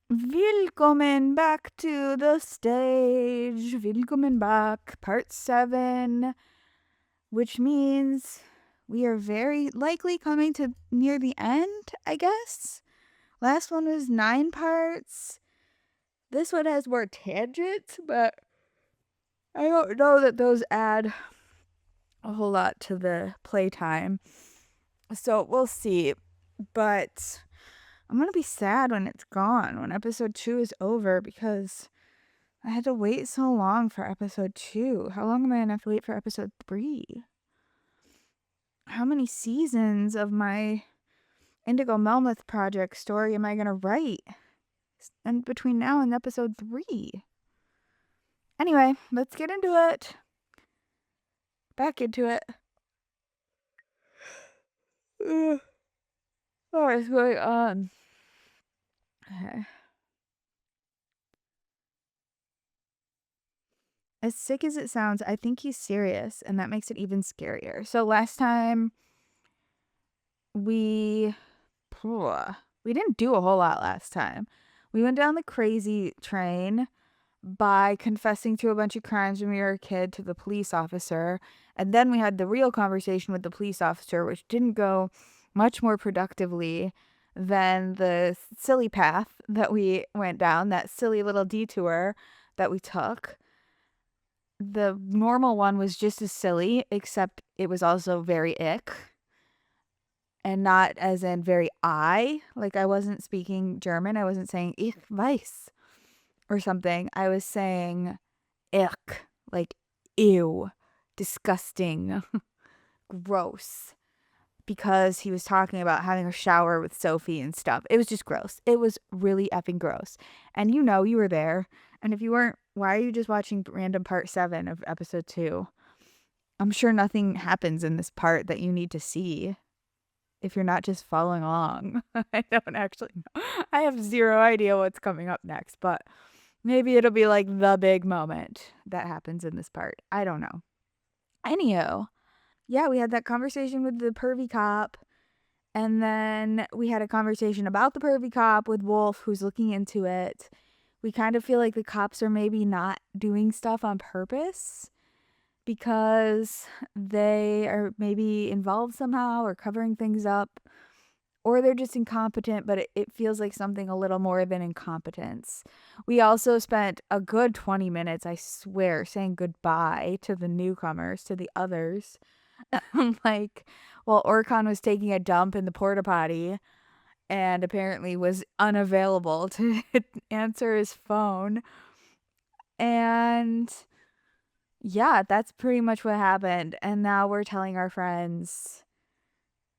Willkommen back to the stage. Willkommen back, part 7, which means we are very likely coming to near the end, I guess. Last one was 9 parts. This one has more tangents, but I don't know that those add a whole lot to the playtime. So we'll see. But I'm going to be sad when it's gone, when episode 2 is over, because I had to wait so long for episode 2. How long am I going to have to wait for episode 3? How many seasons of my Indigo Melmoth project story am I going to write? And between now and episode 3. Anyway, let's get into it. Back into it. What is going on? Okay. As sick as it sounds, I think he's serious, and that makes it even scarier. So last time we didn't do a whole lot last time. We went down the crazy train by confessing to a bunch of crimes when we were a kid to the police officer, and then we had the real conversation with the police officer, which didn't go much more productively than the silly path that we went down, that silly little detour that we took. The normal one was just as silly, except it was also very ick. And not as in very like I wasn't speaking German. I wasn't saying ich weiß or something. I was saying ick, like ew, disgusting, gross. Because he was talking about having a shower with Sophie and stuff. It was just gross. It was really effing gross. And you know you were there. And if you weren't, why are you just watching random part 7 of episode 2? I'm sure nothing happens in this part that you need to see if you're not just following along. I don't actually know. I have zero idea what's coming up next, but maybe it'll be like the big moment that happens in this part. I don't know. Anyhow, yeah, we had that conversation with the pervy cop. And then we had a conversation about the pervy cop with Wolf, who's looking into it. We kind of feel like the cops are maybe not doing stuff on purpose because they are maybe involved somehow or covering things up, or they're just incompetent, but it feels like something a little more than incompetence. We also spent a good 20 minutes, I swear, saying goodbye to the newcomers, to the others. Like, while Orkhan was taking a dump in the porta potty and apparently was unavailable to answer his phone. And yeah, that's pretty much what happened. And now we're telling our friends,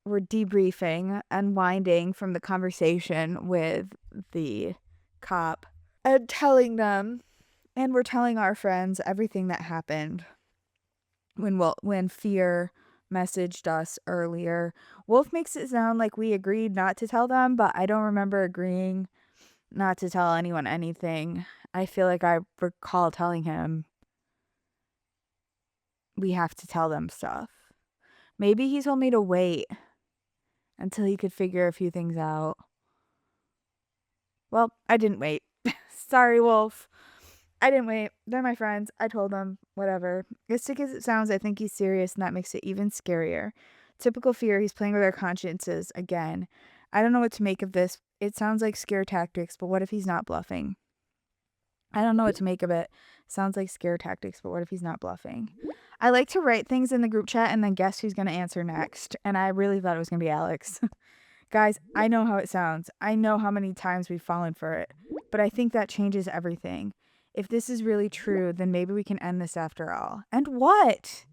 we're debriefing, unwinding from the conversation with the cop and telling them, and we're telling our friends everything that happened when Fear messaged us earlier. Wolf makes it sound like we agreed not to tell them, but I don't remember agreeing not to tell anyone anything. I feel like I recall telling him we have to tell them stuff. Maybe he told me to wait until he could figure a few things out. Well, I didn't wait. Sorry, Wolf. I didn't wait. They're my friends. I told them. Whatever. As sick as it sounds, I think he's serious, and that makes it even scarier. Typical Fear, he's playing with our consciences again. I don't know what to make of this. It sounds like scare tactics, but what if he's not bluffing? I don't know what to make of it. Sounds like scare tactics, but what if he's not bluffing? I like to write things in the group chat and then guess who's going to answer next. And I really thought it was going to be Alex. Guys, I know how it sounds. I know how many times we've fallen for it. But I think that changes everything. If this is really true, then maybe we can end this after all. And what?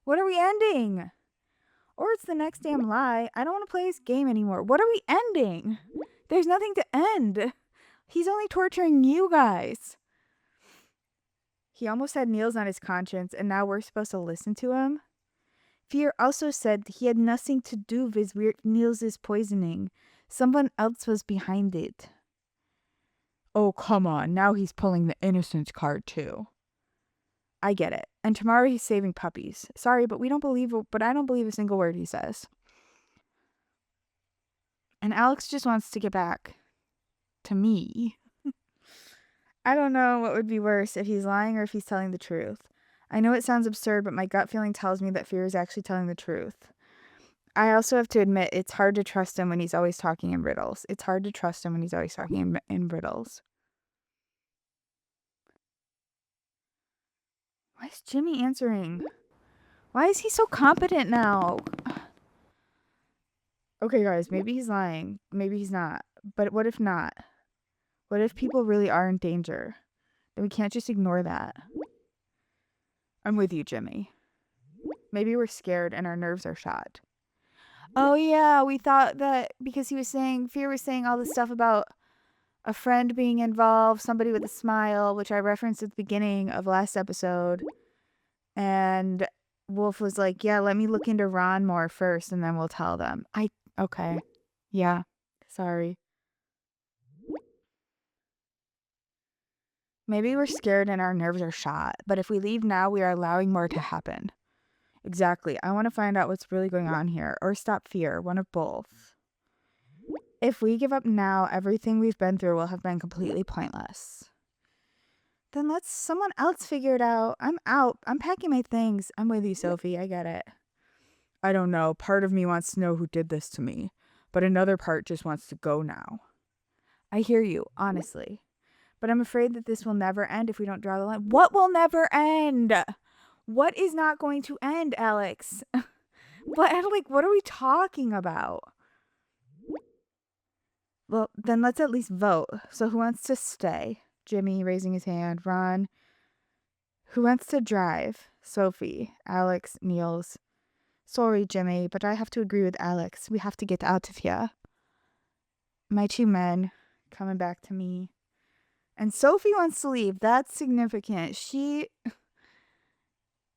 What are we ending? Or it's the next damn lie. I don't want to play this game anymore. What are we ending? There's nothing to end. He's only torturing you guys. He almost had Niels on his conscience, and now we're supposed to listen to him? Fear also said he had nothing to do with Niels' poisoning. Someone else was behind it. Oh, come on. Now he's pulling the innocence card, too. I get it. And tomorrow he's saving puppies. Sorry, but I don't believe a single word he says. And Alex just wants to get back to me. I don't know what would be worse, if he's lying or if he's telling the truth. I know it sounds absurd, but my gut feeling tells me that fear is actually telling the truth. I also have to admit, it's hard to trust him when he's always talking in riddles. It's hard to trust him when he's always talking in riddles. Why is Jimmy answering? Why is he so competent now? Okay, guys, maybe he's lying. Maybe he's not. But what if not? What if people really are in danger? Then we can't just ignore that. I'm with you, Jimmy. Maybe we're scared and our nerves are shot. Oh, yeah, we thought that because Fear was saying all this stuff about a friend being involved, somebody with a smile, which I referenced at the beginning of last episode. And Wolf was like, yeah, let me look into Ron more first and then we'll tell them. Okay. Yeah. Sorry. Maybe we're scared and our nerves are shot, but if we leave now, we are allowing more to happen. Exactly. I want to find out what's really going on here, or stop fear, one of both. If we give up now, everything we've been through will have been completely pointless. Then let someone else figure it out. I'm out. I'm packing my things. I'm with you, Sophie. I get it. I don't know. Part of me wants to know who did this to me, but another part just wants to go now. I hear you, honestly. But I'm afraid that this will never end if we don't draw the line. What will never end? What is not going to end, Alex? What are we talking about? Well, then let's at least vote. So who wants to stay? Jimmy raising his hand. Ron. Who wants to drive? Sophie. Alex. Niels. Sorry, Jimmy, but I have to agree with Alex. We have to get out of here. My two men coming back to me. And Sophie wants to leave. That's significant. She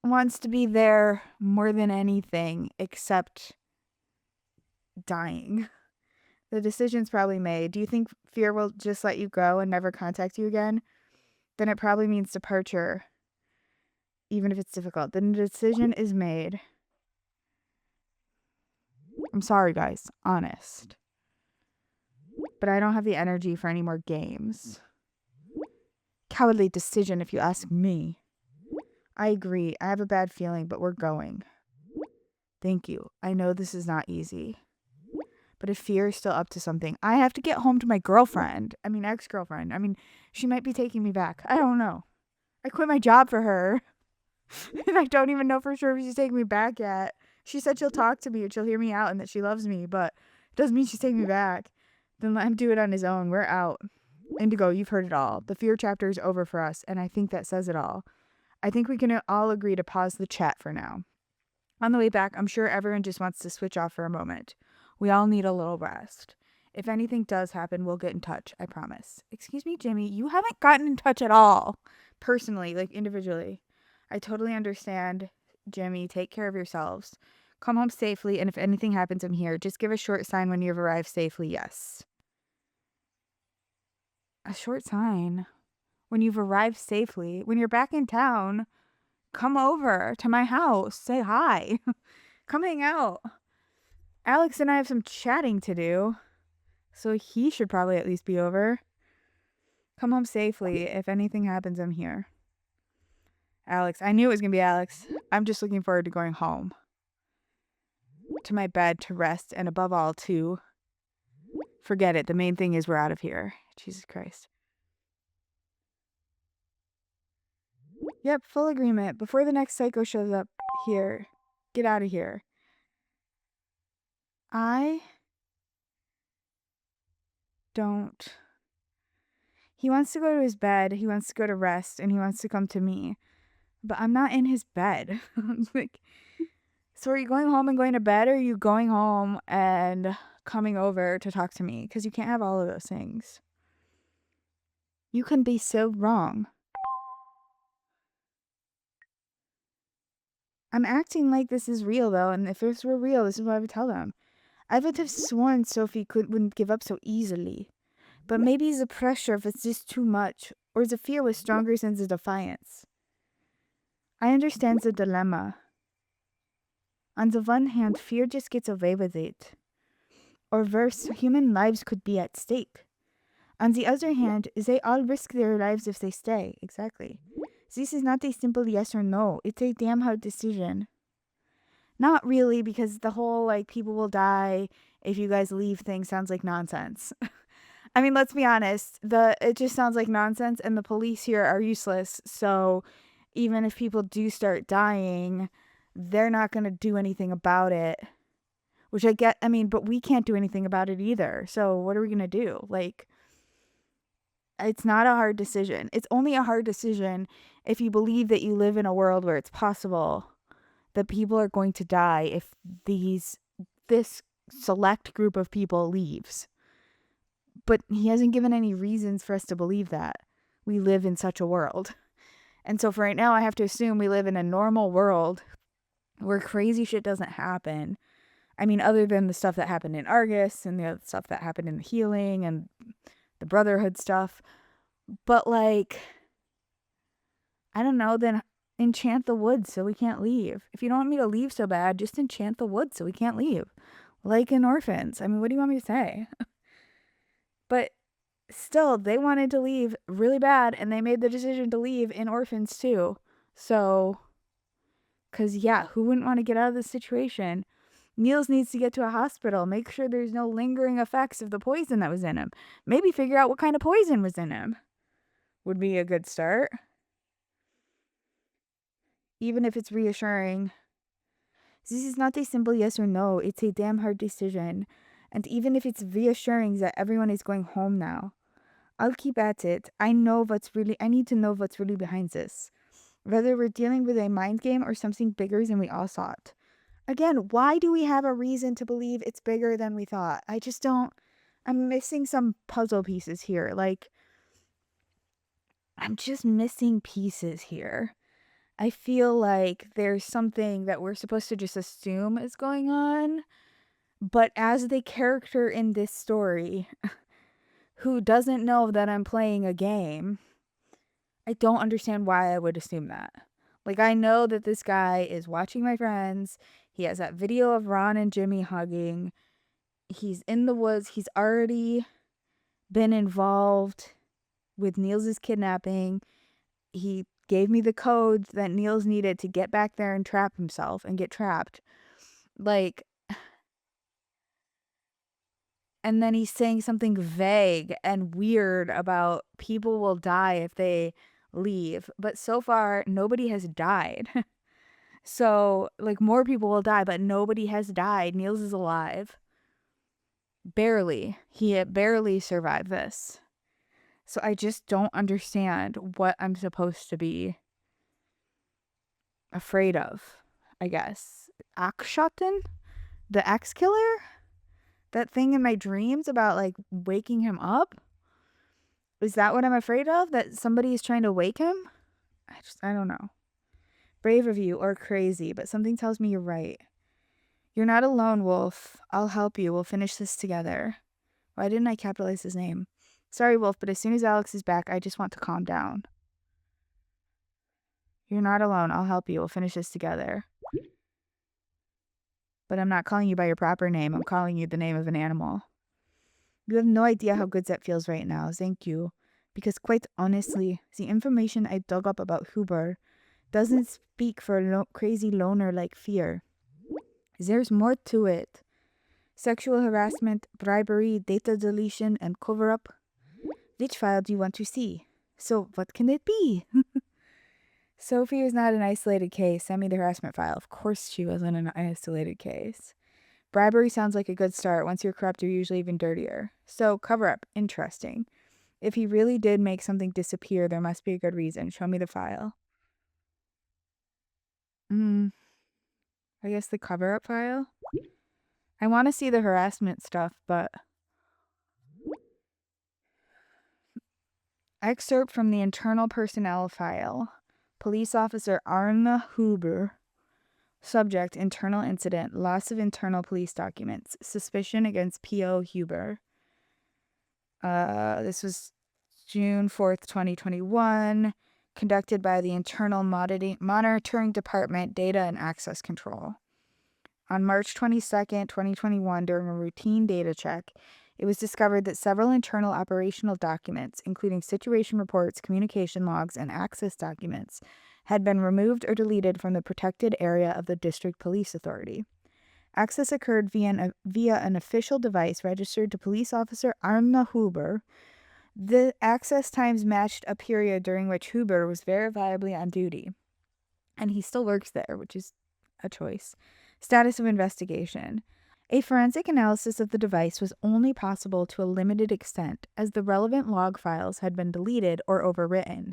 wants to be there more than anything except dying. The decision's probably made. Do you think fear will just let you go and never contact you again? Then it probably means departure, even if it's difficult. Then the decision is made. I'm sorry, guys. Honest. But I don't have the energy for any more games. Cowardly decision, if you ask me. I agree. I have a bad feeling, but we're going. Thank you. I know this is not easy. But if fear is still up to something, I have to get home to my ex-girlfriend. She might be taking me back. I don't know. I quit my job for her. And I don't even know for sure if she's taking me back yet. She said she'll talk to me and she'll hear me out and that she loves me, but it doesn't mean she's taking me back. Then let him do it on his own. We're out. Indigo, you've heard it all. The fear chapter is over for us, and I think that says it all. I think we can all agree to pause the chat for now. On the way back, I'm sure everyone just wants to switch off for a moment. We all need a little rest. If anything does happen, we'll get in touch, I promise. Excuse me, Jimmy, you haven't gotten in touch at all. Personally, individually. I totally understand, Jimmy. Take care of yourselves. Come home safely, and if anything happens, I'm here. Just give a short sign when you've arrived safely, yes. A short sign? When you've arrived safely? When you're back in town? Come over to my house. Say hi. Come hang out. Alex and I have some chatting to do, so he should probably at least be over. Come home safely. If anything happens, I'm here. Alex. I knew it was going to be Alex. I'm just looking forward to going home. To my bed to rest, and above all, to forget it. The main thing is we're out of here. Jesus Christ. Yep, full agreement. Before the next psycho shows up here, get out of here. I don't. He wants to go to his bed, he wants to go to rest, and he wants to come to me. But I'm not in his bed. So are you going home and going to bed, or are you going home and coming over to talk to me? Because you can't have all of those things. You can be so wrong. I'm acting like this is real, though, and if this were real, this is what I would tell them. I would have sworn Sophie wouldn't give up so easily. But maybe it's the pressure if it's just too much, or the fear was stronger than the defiance. I understand the dilemma. On the one hand, fear just gets away with it. Or worse, human lives could be at stake. On the other hand, they all risk their lives if they stay. Exactly. This is not a simple yes or no. It's a damn hard decision. Not really, because the whole, like, people will die if you guys leave thing sounds like nonsense. I mean, let's be honest. It just sounds like nonsense, and the police here are useless. So even if people do start dying, they're not going to do anything about it. Which I get. I mean, but we can't do anything about it either. So what are we going to do? Like, it's not a hard decision. It's only a hard decision if you believe that you live in a world where it's possible that people are going to die if this select group of people leaves. But he hasn't given any reasons for us to believe that we live in such a world. And so for right now, I have to assume we live in a normal world where crazy shit doesn't happen. I mean, other than the stuff that happened in Argus and the other stuff that happened in the healing and the Brotherhood stuff. But, like, I don't know, then enchant the woods so we can't leave. If you don't want me to leave so bad, just enchant the woods so we can't leave. Like in Orphans. I mean, what do you want me to say? But still, they wanted to leave really bad, and they made the decision to leave in Orphans too. So, because, yeah, who wouldn't want to get out of this situation? Niels needs to get to a hospital. Make sure there's no lingering effects of the poison that was in him. Maybe figure out what kind of poison was in him. Would be a good start. Even if it's reassuring. This is not a simple yes or no. It's a damn hard decision. And even if it's reassuring that everyone is going home now, I'll keep at it. I need to know what's really behind this. Whether we're dealing with a mind game or something bigger than we all thought. Again, why do we have a reason to believe it's bigger than we thought? I just don't. I'm missing some puzzle pieces here. Like, I'm just missing pieces here. I feel like there's something that we're supposed to just assume is going on. But as the character in this story who doesn't know that I'm playing a game, I don't understand why I would assume that. Like, I know that this guy is watching my friends. He has that video of Ron and Jimmy hugging. He's in the woods. He's already been involved with Niels' kidnapping. He gave me the codes that Niels needed to get back there and trap himself and get trapped. Like, and then he's saying something vague and weird about people will die if they leave. But so far, nobody has died. So, like, more people will die, but nobody has died. Niels is alive. Barely. He barely survived this. So I just don't understand what I'm supposed to be afraid of, I guess. Akshaten? The axe killer? That thing in my dreams about, like, waking him up? Is that what I'm afraid of? That somebody is trying to wake him? I don't know. Brave of you or crazy, but something tells me you're right. You're not alone, Wolf. I'll help you. We'll finish this together. Why didn't I capitalize his name? Sorry, Wolf, but as soon as Alex is back, I just want to calm down. You're not alone. I'll help you. We'll finish this together. But I'm not calling you by your proper name. I'm calling you the name of an animal. You have no idea how good that feels right now. Thank you. Because quite honestly, the information I dug up about Huber doesn't speak for a crazy loner like Fear. There's more to it. Sexual harassment, bribery, data deletion, and cover-up. Which file do you want to see? So what can it be? Sophie is not an isolated case. Send me the harassment file. Of course she wasn't an isolated case. Bribery sounds like a good start. Once you're corrupt, you're usually even dirtier. So cover-up. Interesting. If he really did make something disappear, there must be a good reason. Show me the file. I guess the cover-up file? I want to see the harassment stuff, but... Excerpt from the internal personnel file. Police Officer Arne Huber. Subject, internal incident, loss of internal police documents. Suspicion against P.O. Huber. This was June 4th, 2021. Conducted by the Internal Monitoring Department, Data and Access Control. On March 22nd, 2021, during a routine data check, It was discovered that several internal operational documents, including situation reports, communication logs, and access documents, had been removed or deleted from the protected area of the District Police Authority. Access occurred via an official device registered to Police Officer Arna Huber. The access times matched a period during which Huber was verifiably on duty. And he still works there, which is a choice. Status of investigation. A forensic analysis of the device was only possible to a limited extent, as the relevant log files had been deleted or overwritten.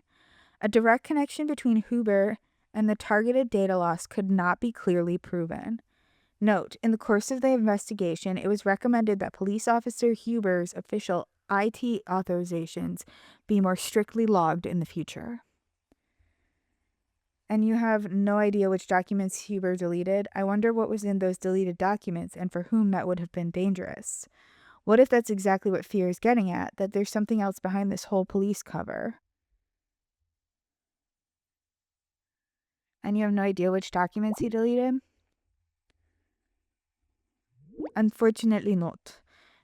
A direct connection between Huber and the targeted data loss could not be clearly proven. Note, in the course of the investigation, it was recommended that Police Officer Huber's official IT authorizations be more strictly logged in the future. And you have no idea which documents Huber deleted? I wonder what was in those deleted documents and for whom that would have been dangerous. What if that's exactly what Fear is getting at, that there's something else behind this whole police cover? And you have no idea which documents he deleted? Unfortunately not.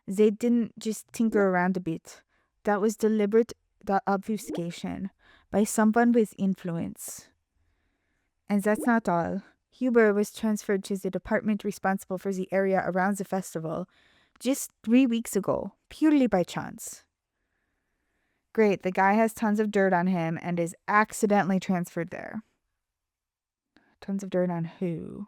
They didn't just tinker around a bit. That was deliberate obfuscation by someone with influence. And that's not all. Huber was transferred to the department responsible for the area around the festival just 3 weeks ago, purely by chance. Great, the guy has tons of dirt on him and is accidentally transferred there. Tons of dirt on who?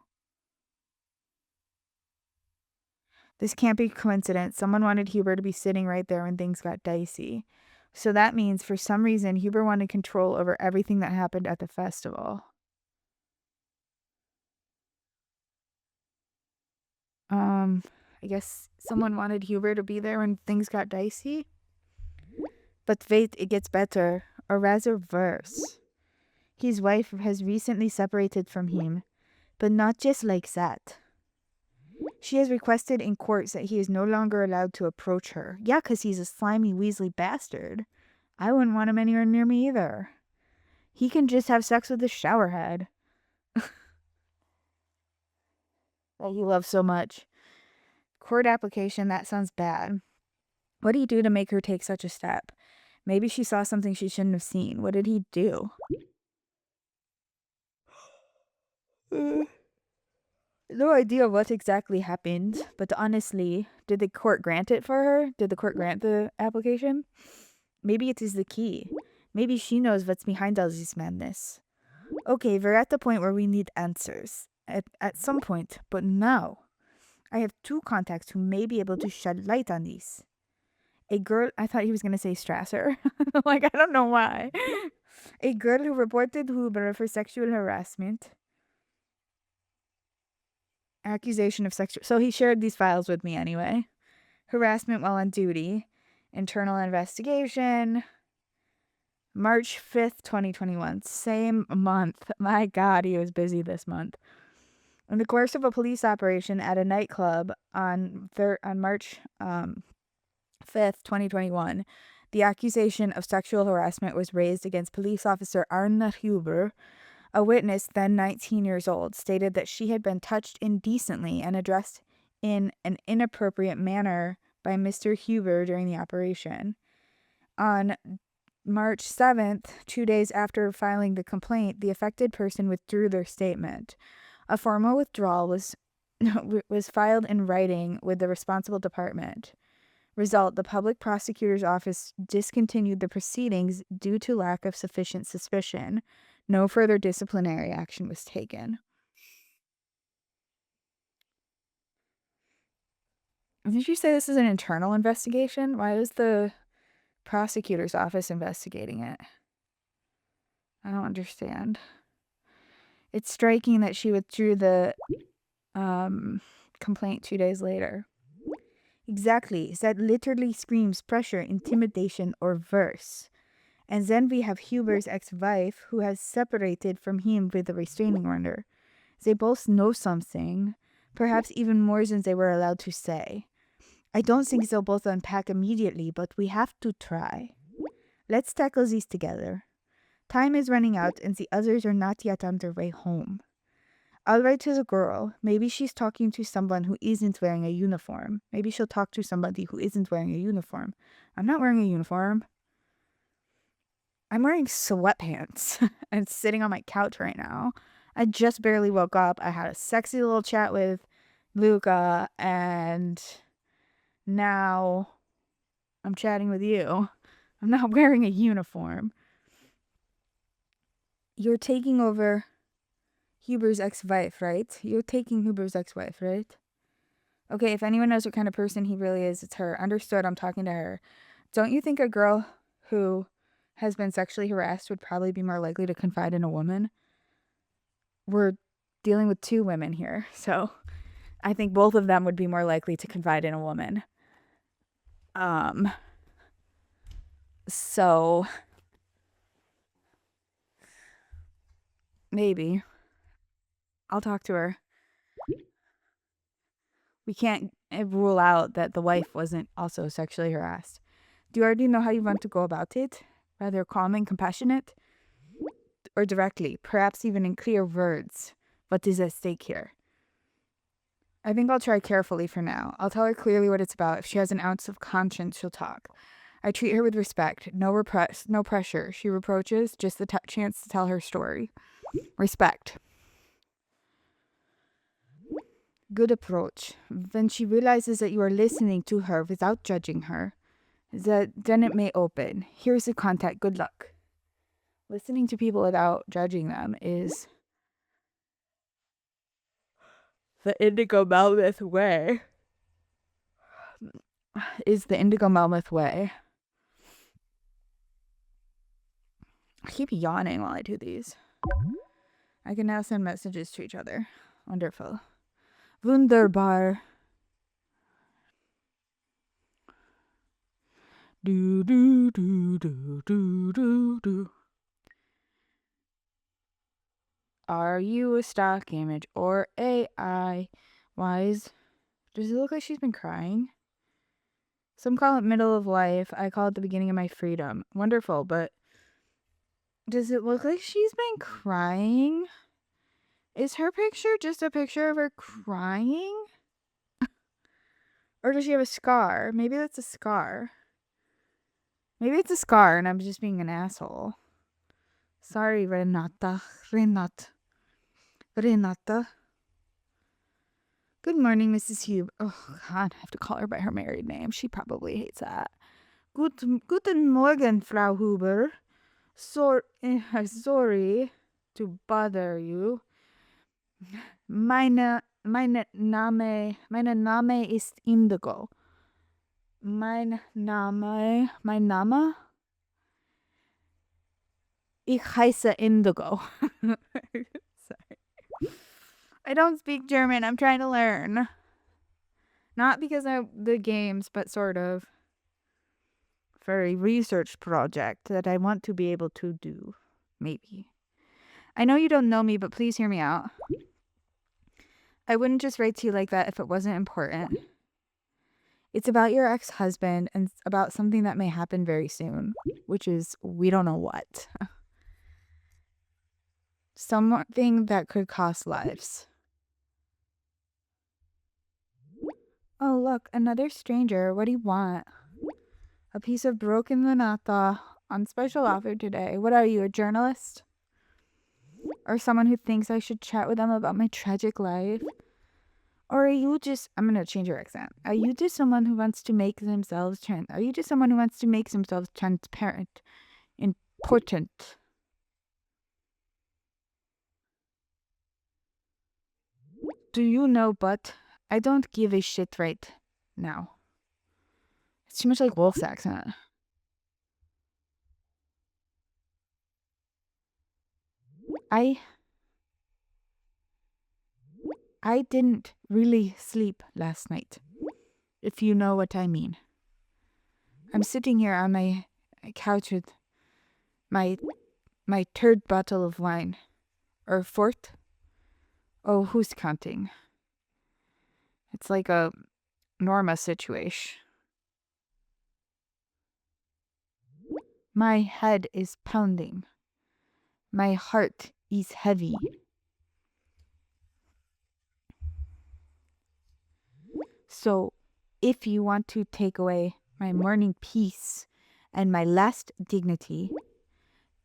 This can't be coincidence. Someone wanted Huber to be sitting right there when things got dicey. So that means, for some reason, Huber wanted control over everything that happened at the festival. I guess someone wanted Huber to be there when things got dicey? But wait, it gets better, or rather worse. His wife has recently separated from him, but not just like that. She has requested in court that he is no longer allowed to approach her. Yeah, 'cause he's a slimy, weaselly bastard. I wouldn't want him anywhere near me either. He can just have sex with the showerhead that he loves so much. Court application, that sounds bad. What did he do to make her take such a step? Maybe she saw something she shouldn't have seen. What did he do? No idea what exactly happened, but honestly, did the court grant it for her? Did the court grant the application? Maybe it is the key. Maybe she knows what's behind all this madness. Okay, we're at the point where we need answers. At some point, but now. I have 2 contacts who may be able to shed light on these. A girl, I thought he was going to say Strasser. Like, I don't know why. A girl who reported Huber for sexual harassment. Accusation of sexual... So he shared these files with me anyway. Harassment while on duty. Internal investigation. March 5th, 2021. Same month. My God, he was busy this month. In the course of a police operation at a nightclub on March 5th, 2021, the accusation of sexual harassment was raised against police officer Arna Huber. A witness, then 19 years old, stated that she had been touched indecently and addressed in an inappropriate manner by Mr. Huber during the operation. On March 7th, 2 days after filing the complaint, the affected person withdrew their statement. A formal withdrawal was filed in writing with the responsible department. Result, the public prosecutor's office discontinued the proceedings due to lack of sufficient suspicion. No further disciplinary action was taken. Did you say this is an internal investigation? Why is the prosecutor's office investigating it? I don't understand. It's striking that she withdrew the complaint 2 days later. Exactly. That literally screams pressure, intimidation, or worse. And then we have Huber's ex-wife, who has separated from him with a restraining order. They both know something, perhaps even more than they were allowed to say. I don't think they'll both unpack immediately, but we have to try. Let's tackle these together. Time is running out, and the others are not yet on their way home. I'll write to the girl. Maybe she's talking to someone who isn't wearing a uniform. Maybe she'll talk to somebody who isn't wearing a uniform. I'm not wearing a uniform. I'm wearing sweatpants and sitting on my couch right now. I just barely woke up. I had a sexy little chat with Luca, and now I'm chatting with you. I'm not wearing a uniform. You're taking over Huber's ex-wife, right? You're taking Huber's ex-wife, right? Okay, if anyone knows what kind of person he really is, it's her. Understood, I'm talking to her. Don't you think a girl who has been sexually harassed would probably be more likely to confide in a woman? We're dealing with two women here, so I think both of them would be more likely to confide in a woman. So maybe I'll talk to her. We can't rule out that the wife wasn't also sexually harassed. Do you already know how you want to go about it? Rather calm and compassionate? Or directly, perhaps even in clear words? What is at stake here? I think I'll try carefully for now. I'll tell her clearly what it's about. If she has an ounce of conscience, she'll talk. I treat her with respect. No pressure. She reproaches, just the chance to tell her story. Respect. Good approach. When she realizes that you are listening to her without judging her, then it may open. Here's the contact. Good luck. Listening to people without judging them is the indigo mammoth way. I keep yawning while I do these. I can now send messages to each other. Wonderful. Wunderbar. Do do do do do do do. Are you a stock image or AI? Wise? Does it look like she's been crying? Some call it middle of life. I call it the beginning of my freedom. Wonderful, but does it look like she's been crying? Is her picture just a picture of her crying? Or does she have a scar? Maybe that's a scar. Maybe it's a scar and I'm just being an asshole. Sorry, Renata. Good morning, Mrs. Huber. Oh, God, I have to call her by her married name. She probably hates that. Guten Morgen, Frau Huber. Sorry to bother you. Meine Name ist Indigo. Mein Name? Ich heiße Indigo. Sorry. I don't speak German. I'm trying to learn. Not because of the games, but sort of. For a research project that I want to be able to do. Maybe. I know you don't know me, but please hear me out. I wouldn't just write to you like that if it wasn't important. It's about your ex-husband and about something that may happen very soon, which is we don't know what. Something that could cost lives. Oh, look, another stranger. What do you want? A piece of broken Renata on special offer today. What are you, a journalist? Or someone who thinks I should chat with them about my tragic life? Or are you just, I'm going to change your accent. Are you just someone who wants to make themselves transparent, important? Do you know, but I don't give a shit right now. It's too much like Wolf's accent. I didn't really sleep last night, if you know what I mean. I'm sitting here on my couch with my third bottle of wine. Or fourth? Oh, who's counting? It's like a Norma situation. My head is pounding. My heart is heavy. So if you want to take away my morning peace and my last dignity,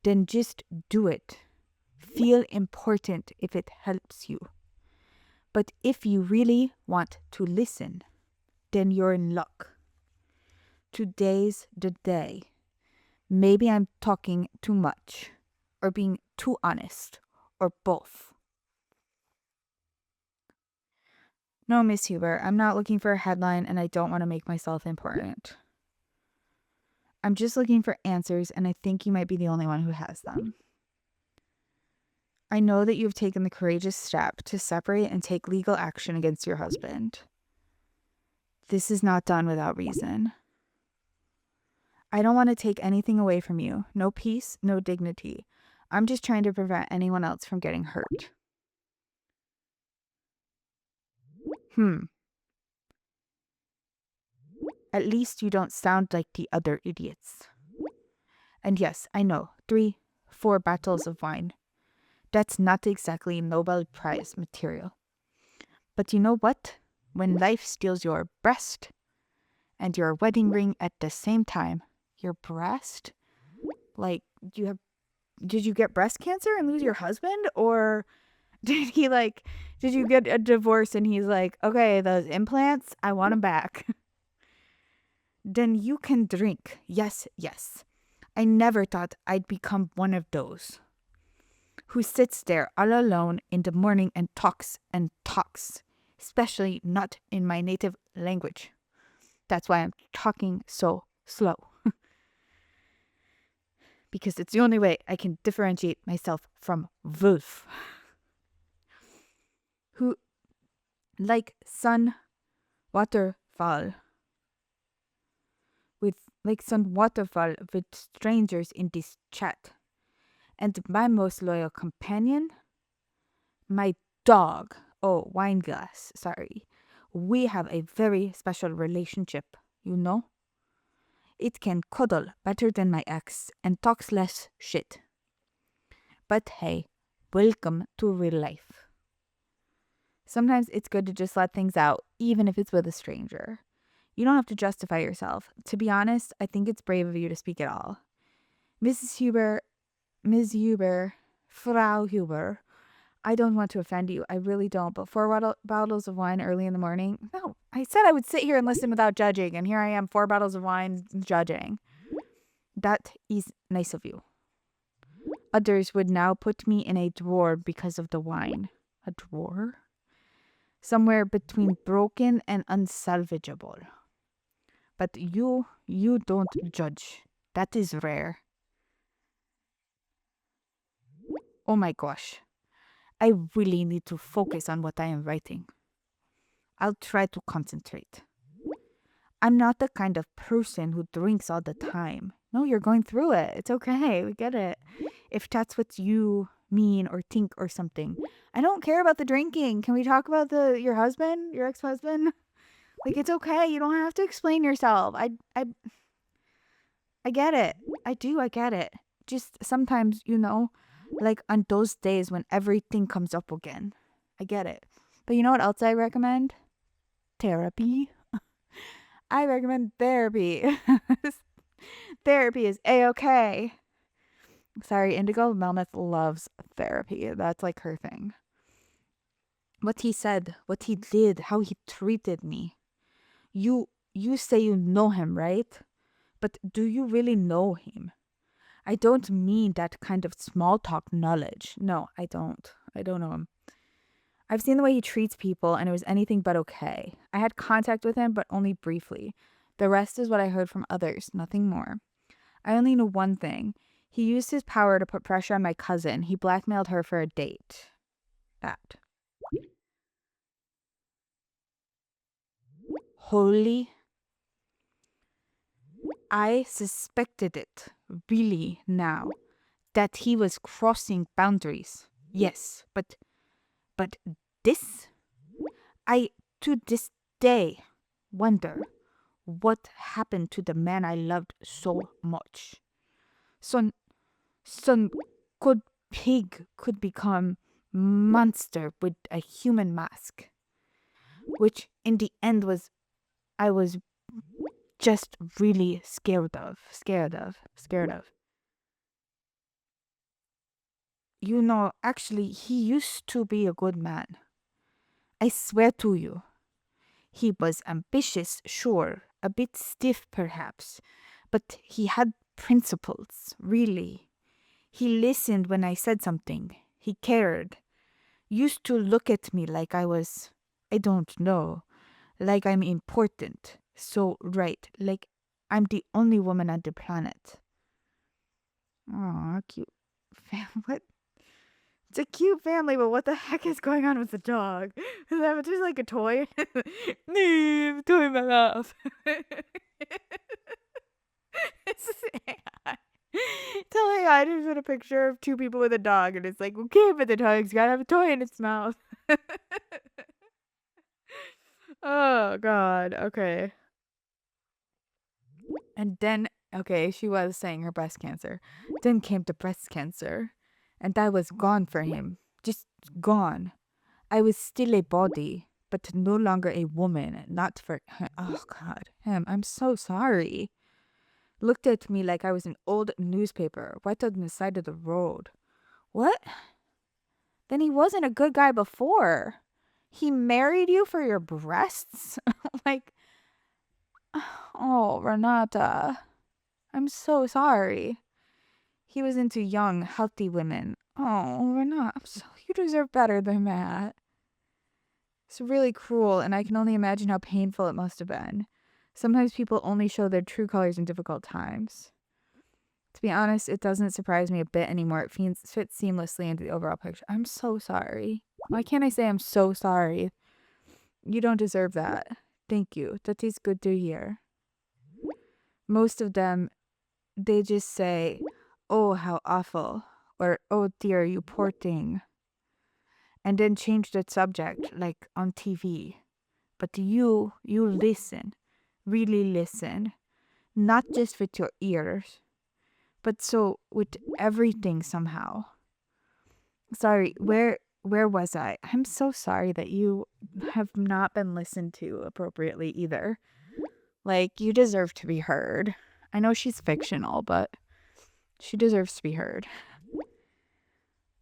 then just do it. Feel important if it helps you. But if you really want to listen, then you're in luck. Today's the day. Maybe I'm talking too much, or being too honest, or both. No, Miss Huber, I'm not looking for a headline and I don't want to make myself important. I'm just looking for answers, and I think you might be the only one who has them. I know that you've taken the courageous step to separate and take legal action against your husband. This is not done without reason. I don't want to take anything away from you. No peace, no dignity. I'm just trying to prevent anyone else from getting hurt. At least you don't sound like the other idiots. And yes, I know, 3, 4 bottles of wine. That's not exactly Nobel Prize material. But you know what? When life steals your breast and your wedding ring at the same time, your breast? Like, did you get breast cancer and lose your husband? Or did you get a divorce and he's like, okay, those implants, I want them back. Then you can drink. Yes, yes. I never thought I'd become one of those who sits there all alone in the morning and talks, especially not in my native language. That's why I'm talking so slow. Because it's the only way I can differentiate myself from Wolf. Who, like sun, waterfall, with strangers in this chat. And my most loyal companion, my dog. Oh, wine glass, sorry. We have a very special relationship, you know? It can cuddle better than my ex and talks less shit. But hey, welcome to real life. Sometimes it's good to just let things out, even if it's with a stranger. You don't have to justify yourself. To be honest, I think it's brave of you to speak at all. Ms. Huber, Frau Huber, I don't want to offend you. I really don't. But 4 bottles of wine early in the morning? No, I said I would sit here and listen without judging. And here I am, 4 bottles of wine judging. That is nice of you. Others would now put me in a drawer because of the wine. A drawer? Somewhere between broken and unsalvageable. But you don't judge. That is rare. Oh my gosh. I really need to focus on what I am writing. I'll try to concentrate. I'm not the kind of person who drinks all the time. No, you're going through it. It's okay. We get it. If that's what you mean or think or something. I don't care about the drinking. Can we talk about your husband, your ex-husband? Like, it's okay. You don't have to explain yourself. I get it. I get it. Just sometimes, like on those days when everything comes up again. I get it. But you know what else I recommend? Therapy. I recommend therapy. Therapy is A-okay. Sorry, Indigo Melmoth loves therapy. That's like her thing. What he said, what he did, how he treated me. You say you know him, right? But do you really know him? I don't mean that kind of small talk knowledge. No, I don't. I don't know him. I've seen the way he treats people, and it was anything but okay. I had contact with him, but only briefly. The rest is what I heard from others, nothing more. I only know one thing. He used his power to put pressure on my cousin. He blackmailed her for a date. That. Holy. I suspected it, really, now, that he was crossing boundaries. Yes, but this? I, to this day, wonder what happened to the man I loved so much. Some good pig could become monster with a human mask. Which in the end I was just really scared of. Actually, he used to be a good man. I swear to you. He was ambitious, sure, a bit stiff perhaps, but he had principles, really. He listened when I said something. He cared. Used to look at me like I don't know, like I'm important. So, right, like I'm the only woman on the planet. Oh, cute. What? It's a cute family, but what the heck is going on with the dog? Is that just like a toy? Toy in my mouth. It's AI. Tell AI to put a picture of two people with a dog, and it's like, okay, but the dog's gotta have a toy in its mouth. Oh, God. Okay. And then, okay, she was saying her breast cancer. Then came the breast cancer, and that was gone for him. Just gone. I was still a body, but no longer a woman. Not for him. Oh, God. Him. I'm so sorry. Looked at me like I was an old newspaper right on the side of the road. What? Then he wasn't a good guy before. He married you for your breasts? Like, oh, Renata. I'm so sorry. He was into young, healthy women. Oh, Renata, you deserve better than that. It's really cruel, and I can only imagine how painful it must have been. Sometimes people only show their true colors in difficult times. To be honest, it doesn't surprise me a bit anymore. It fits seamlessly into the overall picture. I'm so sorry. Why can't I say I'm so sorry? You don't deserve that. Thank you. That is good to hear. Most of them, they just say, oh, how awful, or oh dear, you poor thing, and then change the subject, like on TV. But you listen, really listen, not just with your ears, but so with everything somehow. Sorry, where was I? I'm so sorry that you have not been listened to appropriately either. Like, you deserve to be heard. I know she's fictional, but she deserves to be heard.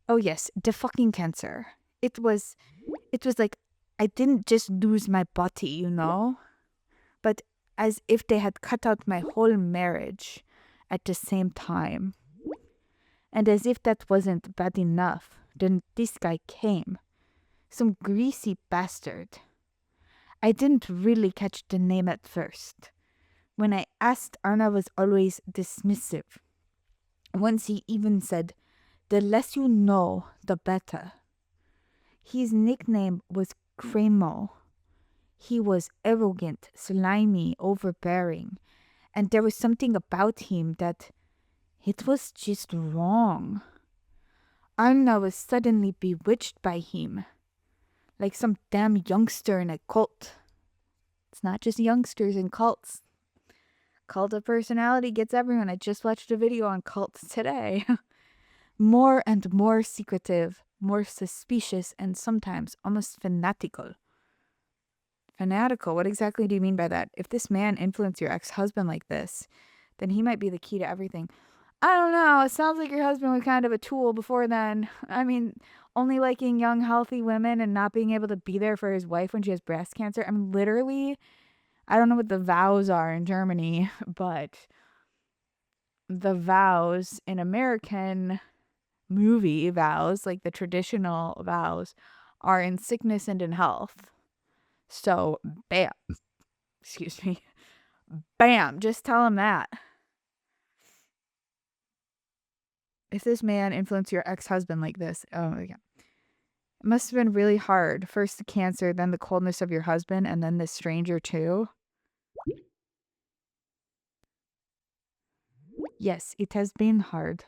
Oh yes, the fucking cancer. It was like I didn't just lose my body, but as if they had cut out my whole marriage at the same time. And as if that wasn't bad enough, then this guy came. Some greasy bastard. I didn't really catch the name at first. When I asked, Arna was always dismissive. Once he even said, the less you know, the better. His nickname was Cremo. He was arrogant, slimy, overbearing, and there was something about him that it was just wrong. Arna was suddenly bewitched by him, like some damn youngster in a cult. It's not just youngsters in cults. Cult of personality gets everyone. I just watched a video on cults today. More and more secretive, more suspicious, and sometimes almost fanatical. Fanatical? What exactly do you mean by that? If this man influenced your ex-husband like this, then he might be the key to everything. I don't know. It sounds like your husband was kind of a tool before then. I mean, only liking young, healthy women and not being able to be there for his wife when she has breast cancer. I mean, literally, I don't know what the vows are in Germany, but the vows in American movie vows, like the traditional vows, are in sickness and in health. So, bam. Excuse me. Bam. Just tell him that. If this man influenced your ex-husband like this, oh my God. It must have been really hard. First the cancer, then the coldness of your husband, and then this stranger too. Yes, it has been hard.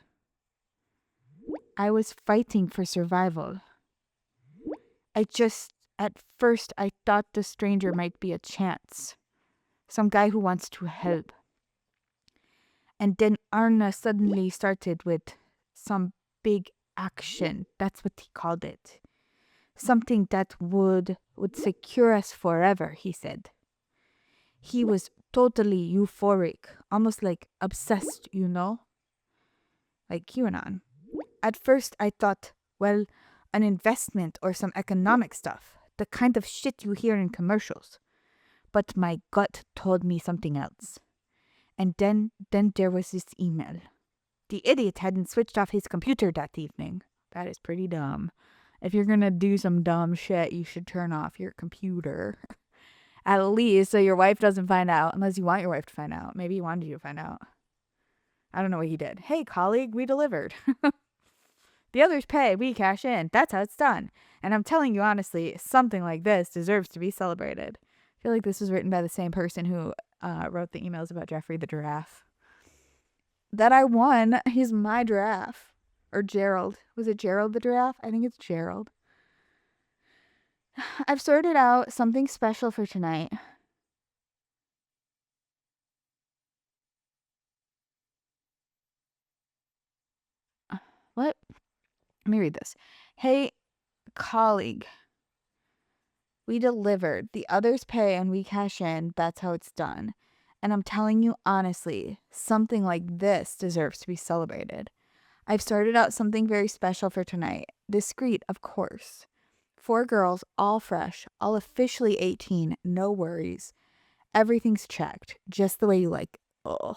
I was fighting for survival. At first, I thought the stranger might be a chance. Some guy who wants to help. And then Arna suddenly started with some big action. That's what he called it. Something that would secure us forever, he said. He was totally euphoric, almost like obsessed, like QAnon. At first, I thought, well, an investment or some economic stuff, the kind of shit you hear in commercials. But my gut told me something else. And then there was this email. The idiot hadn't switched off his computer that evening. That is pretty dumb. If you're gonna do some dumb shit, you should turn off your computer. At least so your wife doesn't find out, unless you want your wife to find out. Maybe he wanted you to find out. I don't know what he did. Hey, colleague, we delivered. The others pay, we cash in. That's how it's done. And I'm telling you honestly, something like this deserves to be celebrated. I feel like this was written by the same person who wrote the emails about Jeffrey the giraffe. That I won. He's my giraffe. Or Gerald. Was it Gerald the giraffe? I think it's Gerald. I've sorted out something special for tonight. What? Let me read this. Hey, colleague. We delivered. The others pay and we cash in. That's how it's done. And I'm telling you honestly, something like this deserves to be celebrated. I've sorted out something very special for tonight. Discreet, of course. 4 girls, all fresh, all officially 18, no worries. Everything's checked, just the way you like. Oh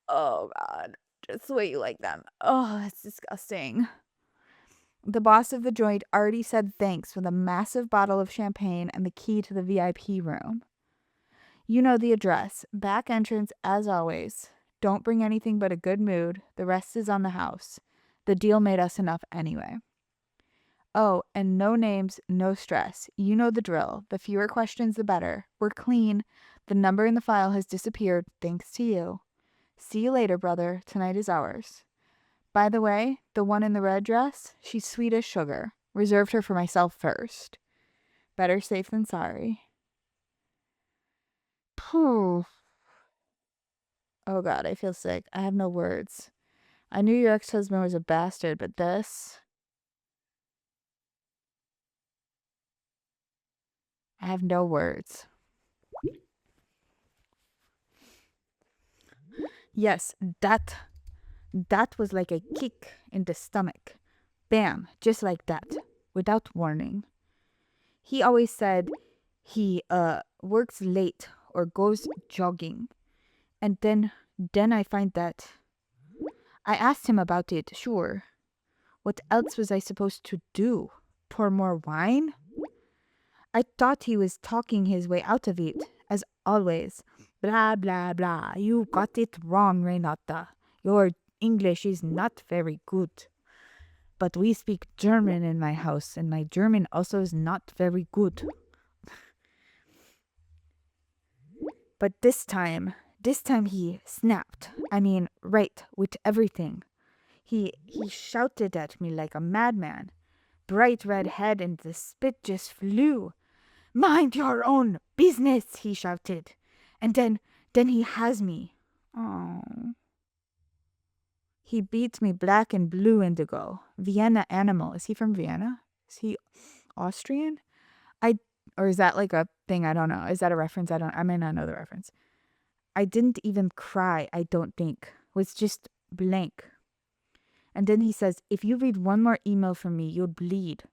God, just the way you like them. Oh, that's disgusting. The boss of the joint already said thanks with a massive bottle of champagne and the key to the VIP room. You know the address. Back entrance as always. Don't bring anything but a good mood. The rest is on the house. The deal made us enough anyway. Oh, and no names, no stress. You know the drill. The fewer questions, the better. We're clean. The number in the file has disappeared, thanks to you. See you later, brother. Tonight is ours. By the way, the one in the red dress, she's sweet as sugar. Reserved her for myself first. Better safe than sorry. Phew. Oh God, I feel sick. I have no words. I knew your ex-husband was a bastard, but this... I have no words. Yes, that was like a kick in the stomach. Bam, just like that, without warning. He always said he works late or goes jogging. And then I find that I asked him about it, sure. What else was I supposed to do? Pour more wine? I thought he was talking his way out of it, as always. Blah, blah, blah. You got it wrong, Renata. Your English is not very good. But we speak German in my house, and my German also is not very good. But this time he snapped. I mean, right, with everything. He shouted at me like a madman. Bright red head and the spit just flew. Mind your own business, he shouted. And then he has me. Oh. He beats me black and blue indigo. Vienna animal. Is he from Vienna? Is he Austrian? Or is that like a thing? I don't know. Is that a reference? I may not know the reference. I didn't even cry, I don't think. It was just blank. And then he says, if you read one more email from me, you'll bleed.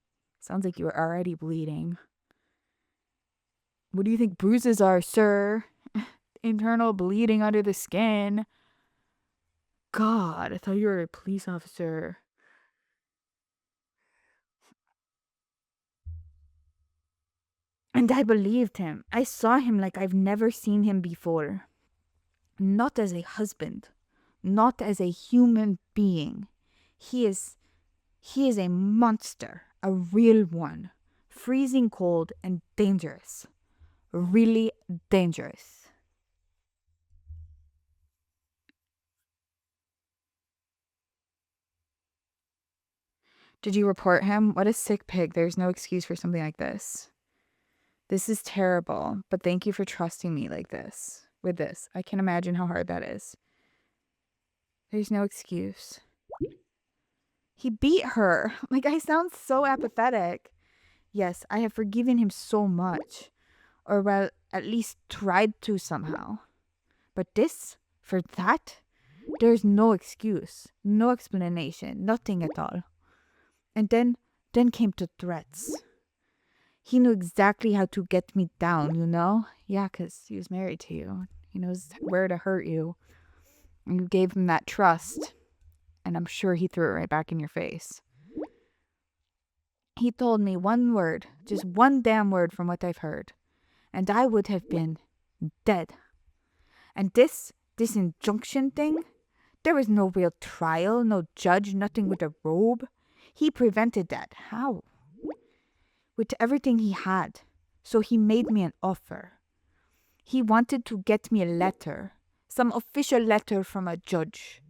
Sounds like you were already bleeding. What do you think bruises are, sir? Internal bleeding under the skin. God, I thought you were a police officer. And I believed him. I saw him like I've never seen him before. Not as a husband. Not as a human being. He is a monster. A real one. Freezing cold and dangerous. Really dangerous. Did you report him? What a sick pig. There's no excuse for something like this. This is terrible, but thank you for trusting me like this. With this. I can imagine how hard that is. There's no excuse. He beat her. Like, I sound so apathetic. Yes, I have forgiven him so much. Or, well, at least tried to somehow. But this? For that? There's no excuse. No explanation. Nothing at all. And then came the threats. He knew exactly how to get me down, you know? Yeah, 'cause he was married to you. He knows where to hurt you. And you gave him that trust. And I'm sure he threw it right back in your face. He told me one word, just one damn word from what I've heard, and I would have been dead. And this injunction thing, there was no real trial, no judge, nothing with a robe. He prevented that. How? With everything he had. So he made me an offer. He wanted to get me a letter, some official letter from a judge.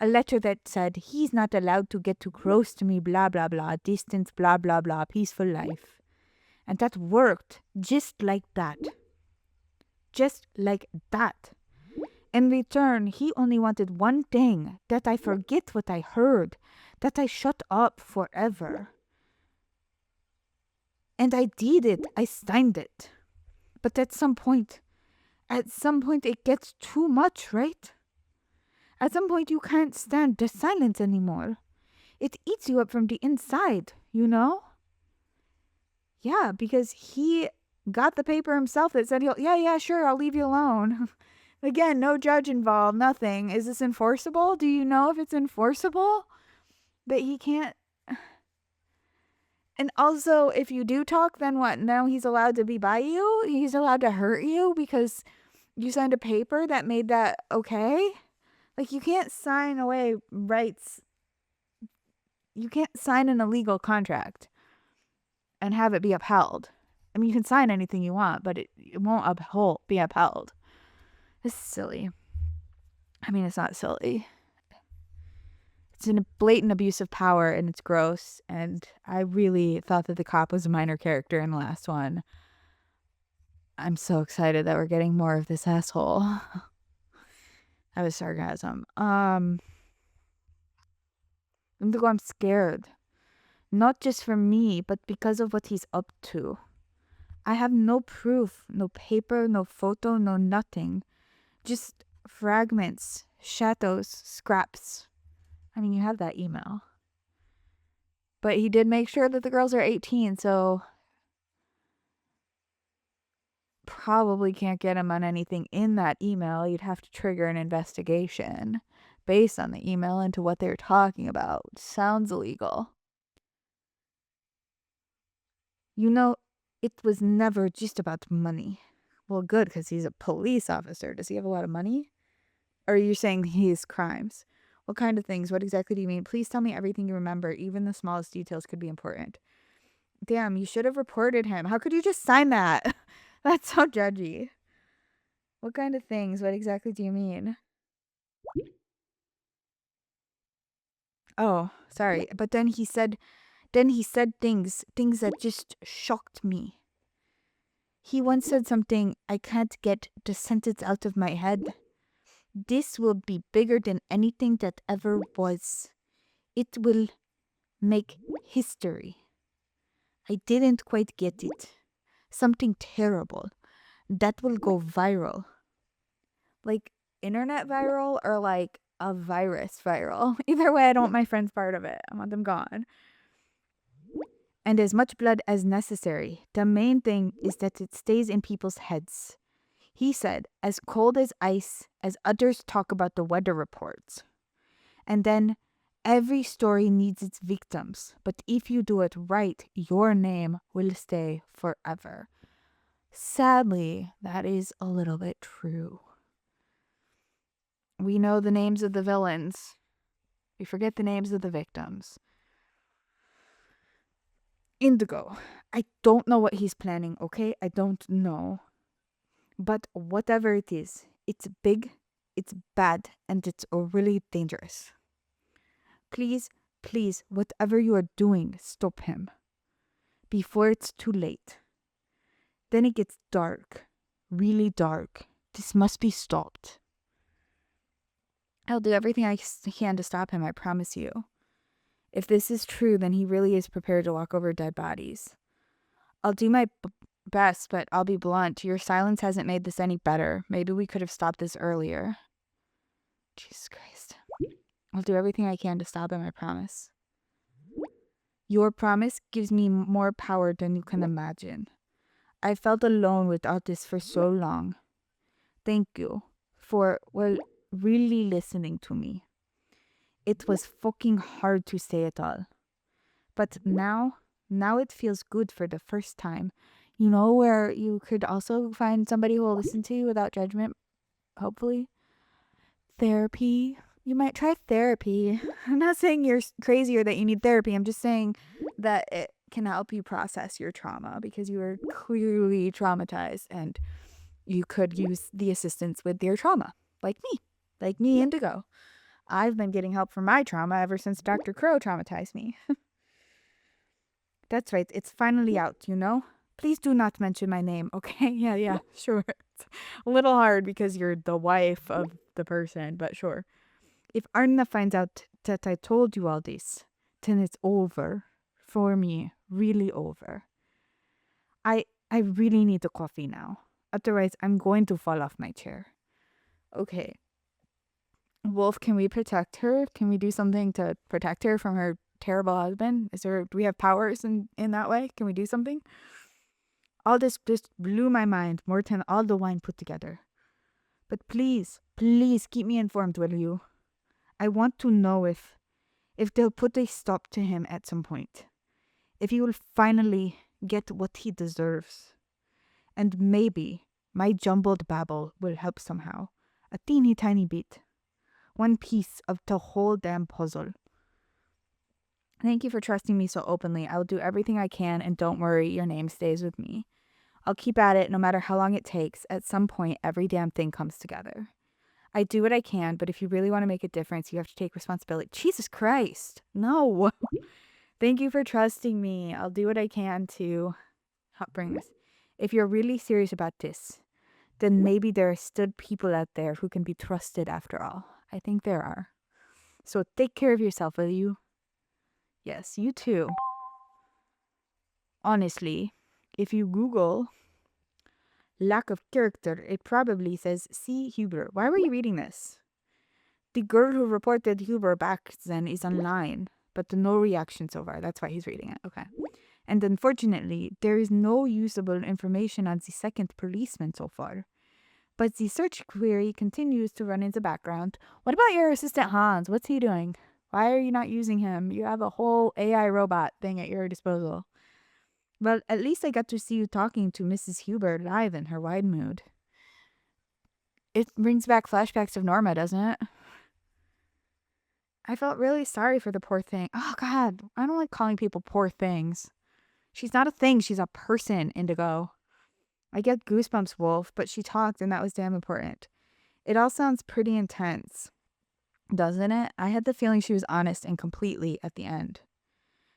A letter that said he's not allowed to get too close to me, blah, blah, blah, distance, blah, blah, blah, peaceful life. And that worked just like that. Just like that. In return, he only wanted one thing, that I forget what I heard, that I shut up forever. And I did it. I signed it. But at some point it gets too much, right? At some point you can't stand the silence anymore. It eats you up from the inside, you know? Yeah, because he got the paper himself that said yeah, sure, I'll leave you alone. Again, no judge involved, nothing. Is this enforceable? Do you know if it's enforceable? That he can't... And also, if you do talk, then what? Now he's allowed to be by you? He's allowed to hurt you because you signed a paper that made that okay? Like, you can't sign away rights. You can't sign an illegal contract and have it be upheld. I mean, you can sign anything you want, but it won't be upheld. This is silly. I mean, it's not silly. It's a blatant abuse of power, and it's gross, and I really thought that the cop was a minor character in the last one. I'm so excited that we're getting more of this asshole. That was sarcasm. Indigo, I'm scared. Not just for me, but because of what he's up to. I have no proof, no paper, no photo, no nothing. Just fragments, shadows, scraps. I mean, you have that email. But he did make sure that the girls are 18, so probably can't get him on anything in that email. You'd have to trigger an investigation based on the email into what they're talking about. Sounds illegal. You know, it was never just about money. Well, good, because he's a police officer. Does he have a lot of money? Or are you saying his crimes? What kind of things? What exactly do you mean? Please tell me everything you remember. Even the smallest details could be important. Damn, you should have reported him. How could you just sign that? That's so judgy. What kind of things? What exactly do you mean? Oh, sorry. But then he said things that just shocked me. He once said something, I can't get the sentence out of my head. This will be bigger than anything that ever was. It will make history. I didn't quite get it. Something terrible. That will go viral. Like internet viral or like a virus viral. Either way, I don't want my friends part of it. I want them gone. And as much blood as necessary. The main thing is that it stays in people's heads. He said, as cold as ice, as others talk about the weather reports. And then, every story needs its victims, but if you do it right, your name will stay forever. Sadly, that is a little bit true. We know the names of the villains. We forget the names of the victims. Indigo, I don't know what he's planning, okay? I don't know. But whatever it is, it's big, it's bad, and it's really dangerous. Please, please, whatever you are doing, stop him. Before it's too late. Then it gets dark. Really dark. This must be stopped. I'll do everything I can to stop him, I promise you. If this is true, then he really is prepared to walk over dead bodies. I'll do my best, but I'll be blunt. Your silence hasn't made this any better. Maybe we could have stopped this earlier. Jesus Christ. I'll do everything I can to stop him, I promise. Your promise gives me more power than you can imagine. I felt alone without this for so long. Thank you for, well, really listening to me. It was fucking hard to say it all. But now it feels good for the first time. You know, where you could also find somebody who will listen to you without judgment, hopefully. Therapy. You might try therapy. I'm not saying you're crazy or that you need therapy. I'm just saying that it can help you process your trauma because you are clearly traumatized and you could use the assistance with your trauma, like me, Indigo. I've been getting help for my trauma ever since Dr. Crow traumatized me. That's right, it's finally out, you know? Please do not mention my name, okay? Yeah, sure. It's a little hard because you're the wife of the person, but sure. If Arna finds out that I told you all this, then it's over. For me, really over. I really need a coffee now. Otherwise, I'm going to fall off my chair. Okay. Wolf, can we protect her? Can we do something to protect her from her terrible husband? Do we have powers in that way? Can we do something? All this just blew my mind more than all the wine put together. But please keep me informed, will you? I want to know if they'll put a stop to him at some point. If he will finally get what he deserves. And maybe my jumbled babble will help somehow. A teeny tiny bit. One piece of the whole damn puzzle. Thank you for trusting me so openly. I will do everything I can, and don't worry, your name stays with me. I'll keep at it no matter how long it takes. At some point, every damn thing comes together. I do what I can, but if you really want to make a difference, you have to take responsibility. Jesus Christ. No. Thank you for trusting me. I'll do what I can to help bring this. If you're really serious about this, then maybe there are still people out there who can be trusted after all. I think there are. So take care of yourself, will you? Yes, you too. Honestly, if you Google lack of character, it probably says, see Huber. Why were you reading this? The girl who reported Huber back then is online, but no reaction so far. That's why he's reading it. Okay. And unfortunately, there is no usable information on the second policeman so far. But the search query continues to run in the background. What about your assistant Hans? What's he doing? Why are you not using him? You have a whole AI robot thing at your disposal. Well, at least I got to see you talking to Mrs. Huber live in her wide mood. It brings back flashbacks of Norma, doesn't it? I felt really sorry for the poor thing. Oh, God. I don't like calling people poor things. She's not a thing. She's a person, Indigo. I get goosebumps, Wolf, but she talked and that was damn important. It all sounds pretty intense, doesn't it? I had the feeling she was honest and completely at the end.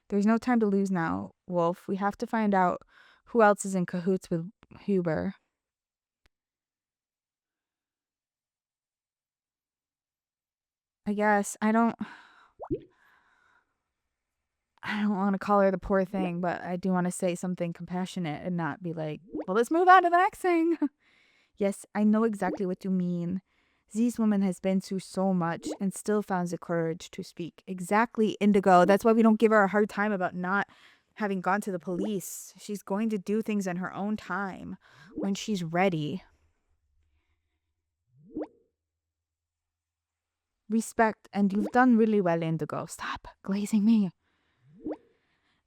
There's no time to lose now, Wolf. We have to find out who else is in cahoots with Huber. I guess I don't want to call her the poor thing, but I do want to say something compassionate and not be like, well, let's move on to the next thing. Yes, I know exactly what you mean. This woman has been through so much and still finds the courage to speak. Exactly, Indigo. That's why we don't give her a hard time about not having gone to the police. She's going to do things in her own time when she's ready. Respect, and you've done really well, Indigo. Stop glazing me.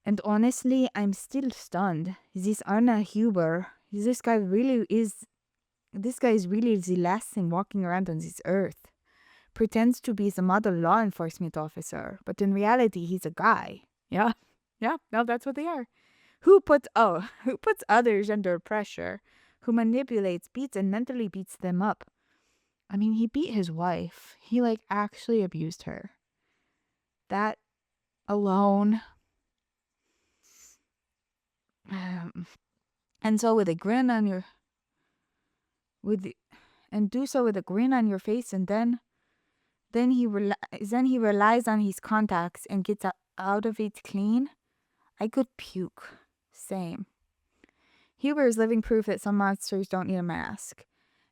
And honestly, I'm still stunned. This Arna Huber, this guy is really the last thing walking around on this earth. Pretends to be the model law enforcement officer, but in reality, he's a guy. Yeah, no, that's what they are. Who puts others under pressure, who manipulates, beats, and mentally beats them up. I mean, he beat his wife. He, actually abused her. That alone. And so with a grin on your... do so with a grin on your face, and then he relies on his contacts and gets out of it clean, I could puke. Same. Huber is living proof that some monsters don't need a mask.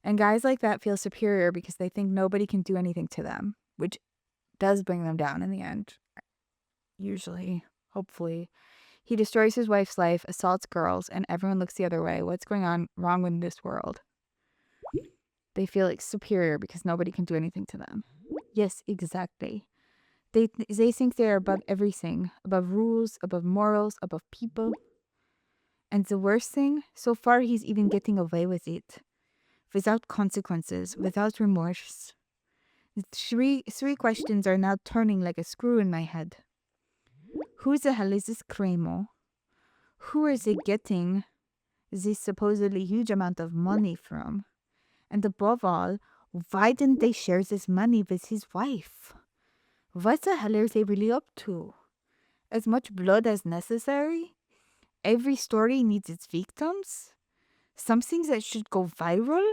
And guys like that feel superior because they think nobody can do anything to them, which does bring them down in the end. Usually. Hopefully. He destroys his wife's life, assaults girls, and everyone looks the other way. What's going on wrong with this world? They feel like superior because nobody can do anything to them. Yes, exactly. They think they're above everything, above rules, above morals, above people. And the worst thing, so far he's even getting away with it. Without consequences, without remorse. Three questions are now turning like a screw in my head. Who the hell is this Cremo? Who is he getting this supposedly huge amount of money from? And above all, why didn't they share this money with his wife? What the hell are they really up to? As much blood as necessary? Every story needs its victims? Something that should go viral?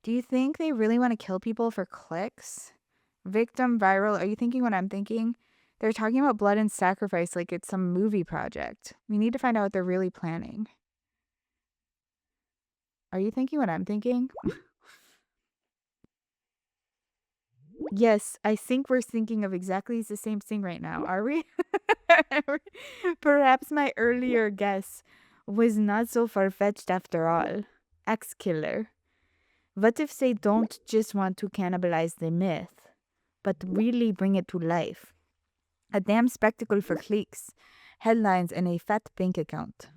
Do you think they really want to kill people for clicks? Victim viral, are you thinking what I'm thinking? They're talking about blood and sacrifice like it's some movie project. We need to find out what they're really planning. Are you thinking what I'm thinking? Yes, I think we're thinking of exactly the same thing right now, are we? Perhaps my earlier guess was not so far-fetched after all. Ex-killer. What if they don't just want to cannibalize the myth, but really bring it to life? A damn spectacle for clicks, headlines, and a fat bank account.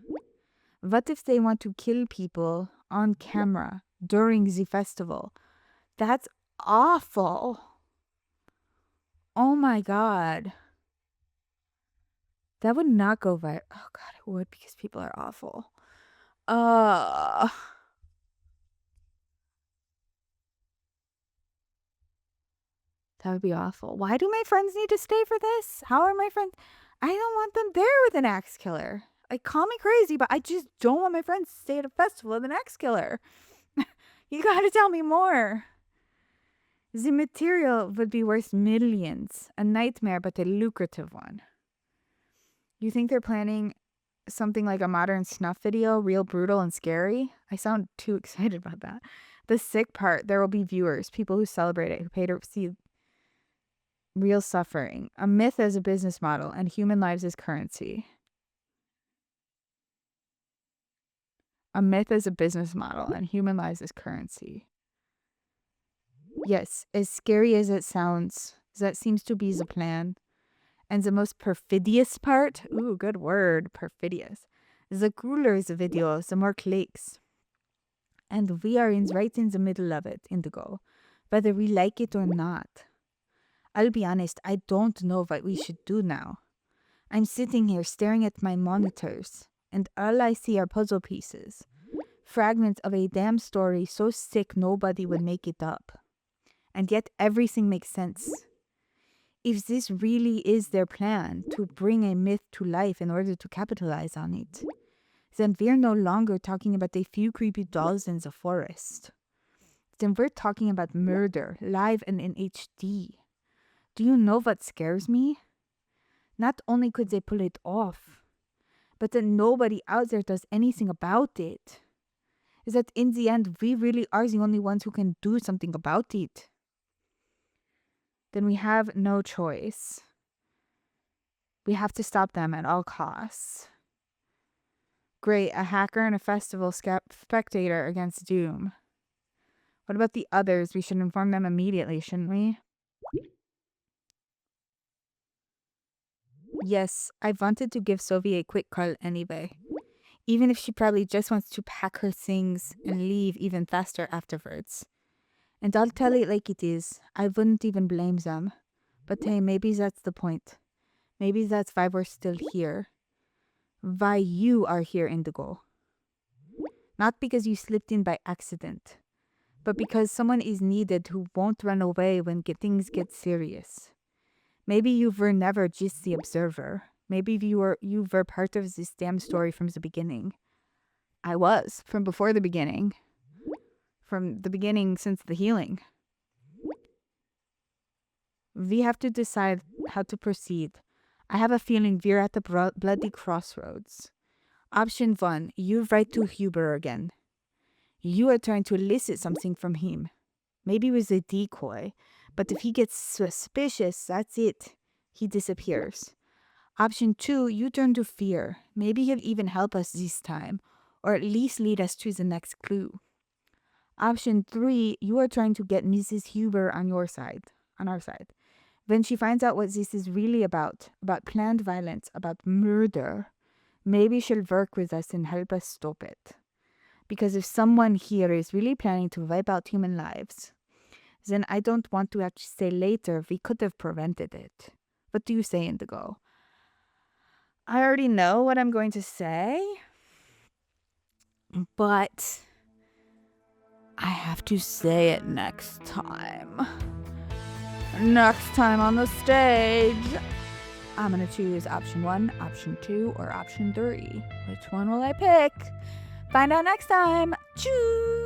What if they want to kill people on camera during the festival? That's awful. Oh my god. That would not go viral. Oh god, it would because people are awful. Uh that would be awful. Why do my friends need to stay for this? How are my friends? I don't want them there with an axe killer. Like, call me crazy, but I just don't want my friends to stay at a festival with an axe killer. You gotta tell me more. The material would be worth millions. A nightmare, but a lucrative one. You think they're planning something like a modern snuff video, real brutal and scary? I sound too excited about that. The sick part, there will be viewers, people who celebrate it, who pay to see real suffering. A myth as a business model, and human lives as currency. A myth as a business model, and human lives as currency. Yes, as scary as it sounds, that seems to be the plan. And the most perfidious part, ooh, good word, perfidious. The cooler the video, the more clicks. And we are right in the middle of it, Indigo, whether we like it or not. I'll be honest, I don't know what we should do now. I'm sitting here staring at my monitors, and all I see are puzzle pieces. Fragments of a damn story so sick nobody would make it up. And yet everything makes sense. If this really is their plan, to bring a myth to life in order to capitalize on it, then we're no longer talking about a few creepy dolls in the forest. Then we're talking about murder, live and in HD. Do you know what scares me? Not only could they pull it off, but that nobody out there does anything about it. Is that in the end, we really are the only ones who can do something about it. Then we have no choice. We have to stop them at all costs. Great, a hacker and a festival spectator against doom. What about the others? We should inform them immediately, shouldn't we? Yes, I wanted to give Sophie a quick call anyway. Even if she probably just wants to pack her things and leave even faster afterwards. And I'll tell it like it is. I wouldn't even blame them. But hey, maybe that's the point. Maybe that's why we're still here. Why you are here, Indigo. Not because you slipped in by accident, but because someone is needed who won't run away when things get serious. Maybe you were never just the observer. Maybe you were part of this damn story from the beginning. I was, from before the beginning. From the beginning since the healing. We have to decide how to proceed. I have a feeling we're at the bloody crossroads. Option 1, you write to Huber again. You are trying to elicit something from him. Maybe with a decoy, but if he gets suspicious, that's it. He disappears. Option 2, you turn to fear. Maybe he'll even help us this time, or at least lead us to the next clue. Option 3, you are trying to get Mrs. Huber on our side. When she finds out what this is really about planned violence, about murder, maybe she'll work with us and help us stop it. Because if someone here is really planning to wipe out human lives, then I don't want to have to say later we could have prevented it. What do you say, Indigo? I already know what I'm going to say, but I have to say it next time. Next time on the stage. I'm going to choose option 1, option 2, or option 3. Which one will I pick? Find out next time. Choose!